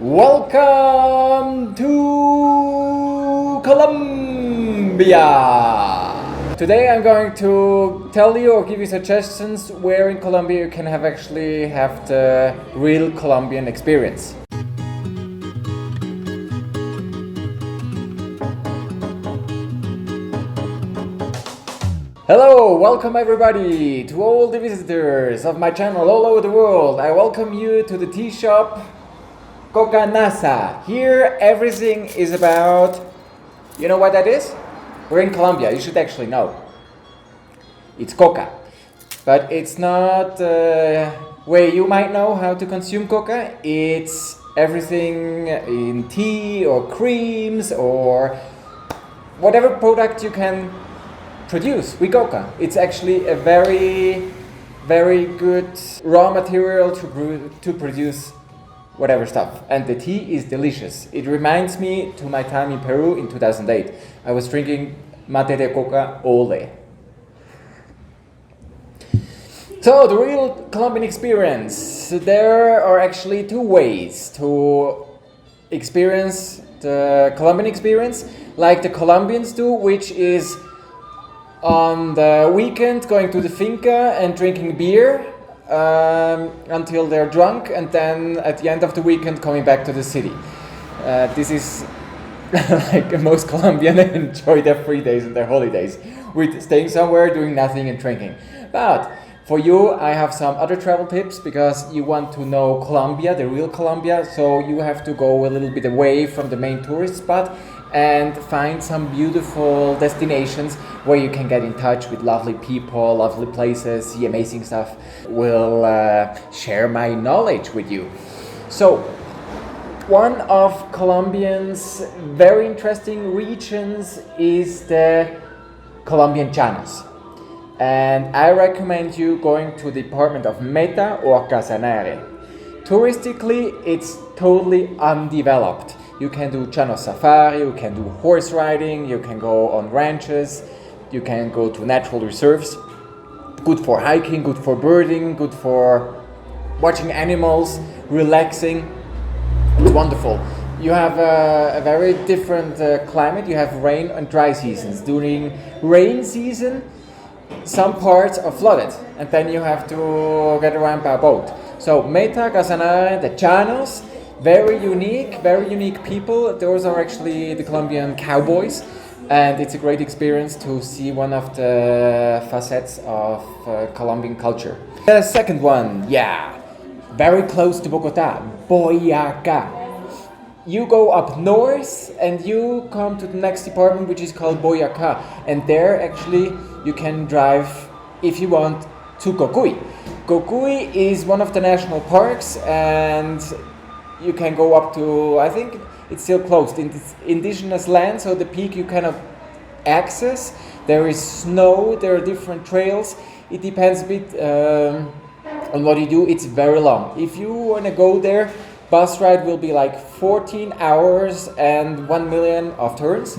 Welcome to Colombia! Today I'm going to tell you or give you suggestions where in Colombia you can actually have the real Colombian experience. Hello, welcome everybody to all the visitors of my channel all over the world. I welcome you to the tea shop Coca Nasa. Here everything is about, you know what that is? We're in Colombia, you should actually know. It's coca. But it's not where you might know how to consume coca. It's everything in tea or creams or whatever product you can produce with coca. It's actually a very, very good raw material to produce whatever stuff. And the tea is delicious. It reminds me to my time in Peru in 2008. I was drinking mate de coca all day. So, the real Colombian experience. There are actually two ways to experience the Colombian experience, like the Colombians do, which is on the weekend going to the finca and drinking beer until they're drunk, and then at the end of the weekend coming back to the city. This is like most Colombians enjoy their free days and their holidays with staying somewhere, doing nothing and drinking. But for you, I have some other travel tips because you want to know Colombia, the real Colombia, so you have to go a little bit away from the main tourist spot and find some beautiful destinations where you can get in touch with lovely people, lovely places, see amazing stuff. Will share my knowledge with you. So, one of Colombia's very interesting regions is the Colombian Llanos. And I recommend you going to the department of Meta or Casanare. Touristically, it's totally undeveloped. You can do Llano safari, you can do horse riding, you can go on ranches, you can go to natural reserves. Good for hiking, good for birding, good for watching animals, relaxing. It's wonderful. You have a very different climate. You have rain and dry seasons. During rain season, some parts are flooded, and then you have to get around by boat. So Meta, Casanare, the Llanos, very unique people. Those are actually the Colombian cowboys, and it's a great experience to see one of the facets of Colombian culture. The second one, very close to Bogota, Boyacá. You go up north and you come to the next department, which is called Boyacá, and there actually you can drive, if you want, to Cocuy. Cocuy is one of the national parks, and you can go up to, I think it's still closed, in this indigenous land, so the peak you cannot access. There is snow, there are different trails. It depends a bit on what you do. It's very long. If you want to go there, bus ride will be like 14 hours and 1 million of turns.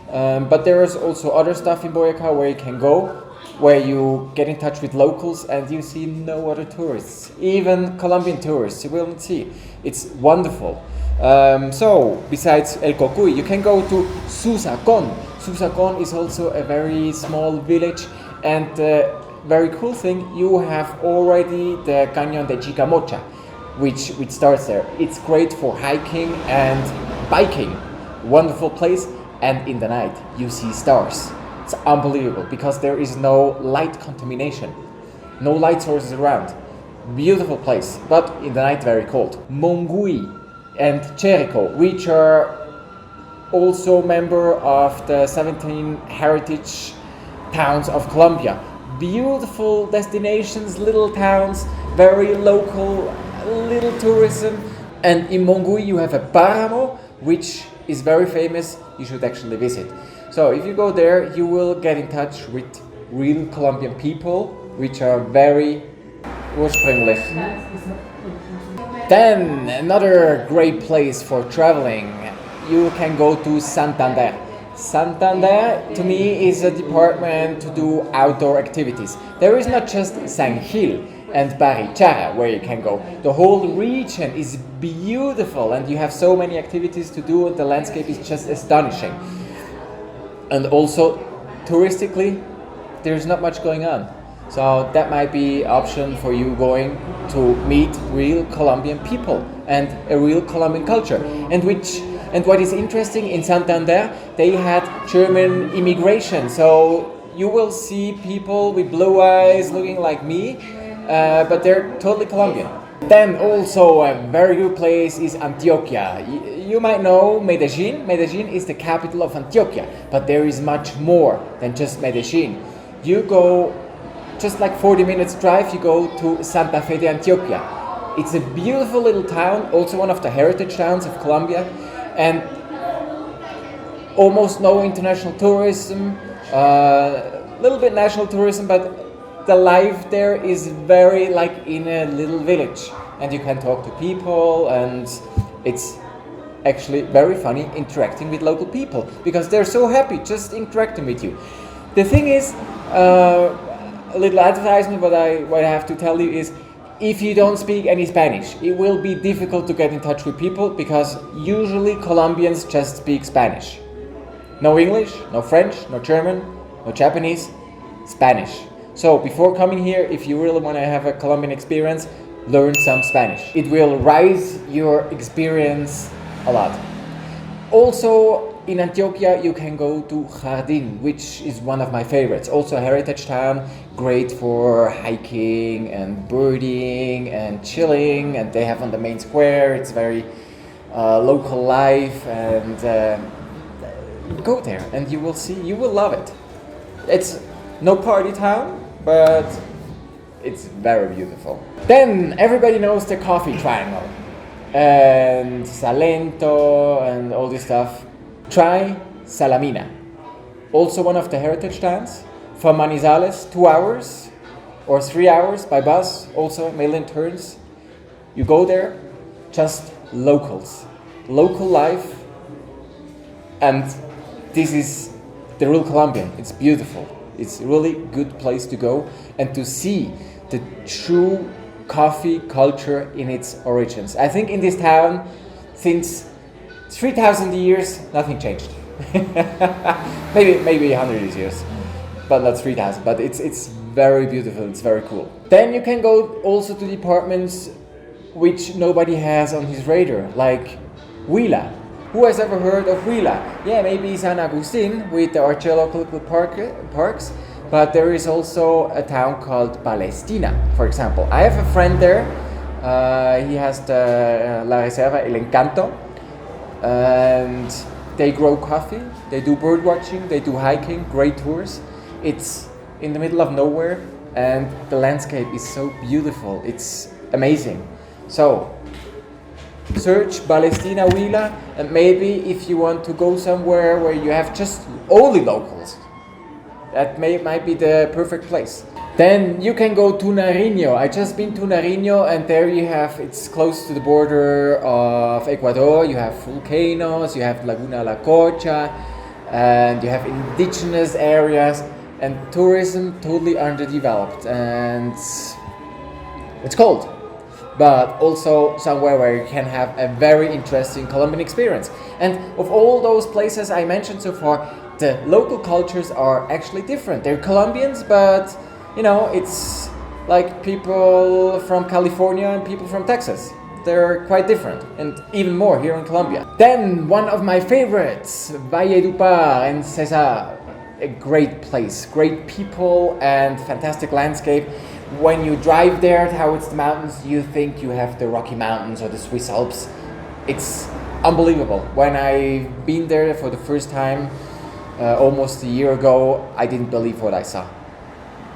But there is also other stuff in Boyacá where you can go, where you get in touch with locals and you see no other tourists, even Colombian tourists you will not see. It's wonderful. So, besides El Cocuy, you can go to Susacón. Susacón is also a very small village, and very cool thing, you have already the Cañón de Chicamocha, which starts there. It's great for hiking and biking. Wonderful place, and in the night you see stars. It's unbelievable because there is no light contamination, no light sources around. Beautiful place, but in the night very cold. Monguí and Cherico, which are also member of the 17 heritage towns of Colombia. Beautiful destinations, little towns, very local, little tourism. And in Monguí you have a páramo, which is very famous. You should actually visit. So if you go there, you will get in touch with real Colombian people, which are very ursprünglich. Then another great place for traveling, you can go to Santander. Santander, to me, is a department to do outdoor activities. There is not just San Gil. and Barichara, where you can go. The whole region is beautiful, and you have so many activities to do, and the landscape is just astonishing. And also, touristically, there's not much going on. So that might be an option for you going to meet real Colombian people and a real Colombian culture. And what is interesting, in Santander, they had German immigration. So you will see people with blue eyes looking like me, but they're totally Colombian. Then also a very good place is Antioquia. You might know Medellin. Medellin is the capital of Antioquia, but there is much more than just Medellin. You go just like 40 minutes drive, you go to Santa Fe de Antioquia. It's a beautiful little town, also one of the heritage towns of Colombia, and almost no international tourism, little bit national tourism, but the life there is very like in a little village, and you can talk to people, and it's actually very funny interacting with local people because they're so happy just interacting with you. The thing is, a little advertisement, what I have to tell you is, if you don't speak any Spanish, it will be difficult to get in touch with people because usually Colombians just speak Spanish. No English, no French, no German, no Japanese, Spanish. So before coming here, if you really want to have a Colombian experience, learn some Spanish. It will raise your experience a lot. Also, in Antioquia, you can go to Jardín, which is one of my favorites. Also a heritage town, great for hiking and birding and chilling. And they have on the main square, it's very local life. And go there and you will see, you will love it. It's no party town, but it's very beautiful. Then everybody knows the coffee triangle and Salento and all this stuff. Try Salomina, also one of the heritage towns. From Manizales, 2 hours or 3 hours by bus, also million turns. You go there, just locals, local life, and this is the real Colombian. It's beautiful. It's a really good place to go and to see the true coffee culture in its origins. I think in this town, since 3,000 years, nothing changed. maybe 100 years, but not 3,000. But it's very beautiful. It's very cool. Then you can go also to departments which nobody has on his radar, like Huila. Who has ever heard of Huila? Yeah, maybe San Agustin with the archaeological parks, but there is also a town called Palestina, for example. I have a friend there. He has the La Reserva El Encanto, and they grow coffee, they do bird watching, they do hiking, great tours. It's in the middle of nowhere, and the landscape is so beautiful. It's amazing. So search Palestina, Huila, and maybe if you want to go somewhere where you have just only locals, that might be the perfect place. Then you can go to Nariño. I just been to Nariño, and there you have, it's close to the border of Ecuador. You have volcanoes, you have Laguna La Cocha, and you have indigenous areas, and tourism totally underdeveloped, and it's cold. But also somewhere where you can have a very interesting Colombian experience. And of all those places I mentioned so far, the local cultures are actually different. They're Colombians, but you know, it's like people from California and people from Texas. They're quite different, and even more here in Colombia. Then one of my favorites, Valledupar and Cesar. A great place, great people and fantastic landscape. When you drive there towards the mountains, you think you have the Rocky Mountains or the Swiss Alps. It's unbelievable. When I've been there for the first time, almost a year ago, I didn't believe what I saw.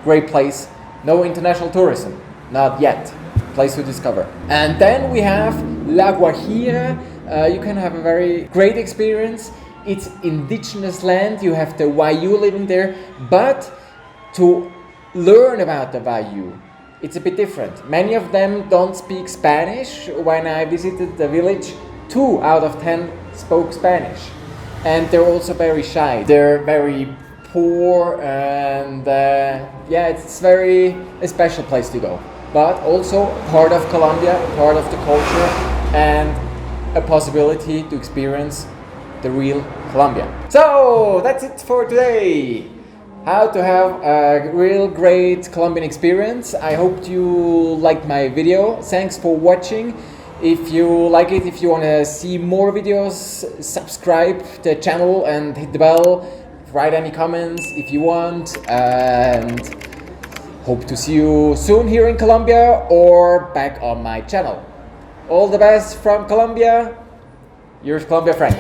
Great place, no international tourism, not yet. Place to discover. And then we have La Guajira. You can have a very great experience. It's indigenous land. You have the Wayuu living there, but to learn about the Wayuu, it's a bit different. Many of them don't speak Spanish. When I visited the village, 2 out of 10 spoke Spanish, and they're also very shy. They're very poor, and yeah, it's very a special place to go. but also part of Colombia, part of the culture, and a possibility to experience the real Colombia. So that's it for today. How to have a real great Colombian experience. I hope you liked my video. Thanks for watching. If you like it, if you want to see more videos, subscribe the channel and hit the bell. Write any comments if you want, and hope to see you soon here in Colombia or back on my channel. All the best from Colombia. Yours, Colombiafrank.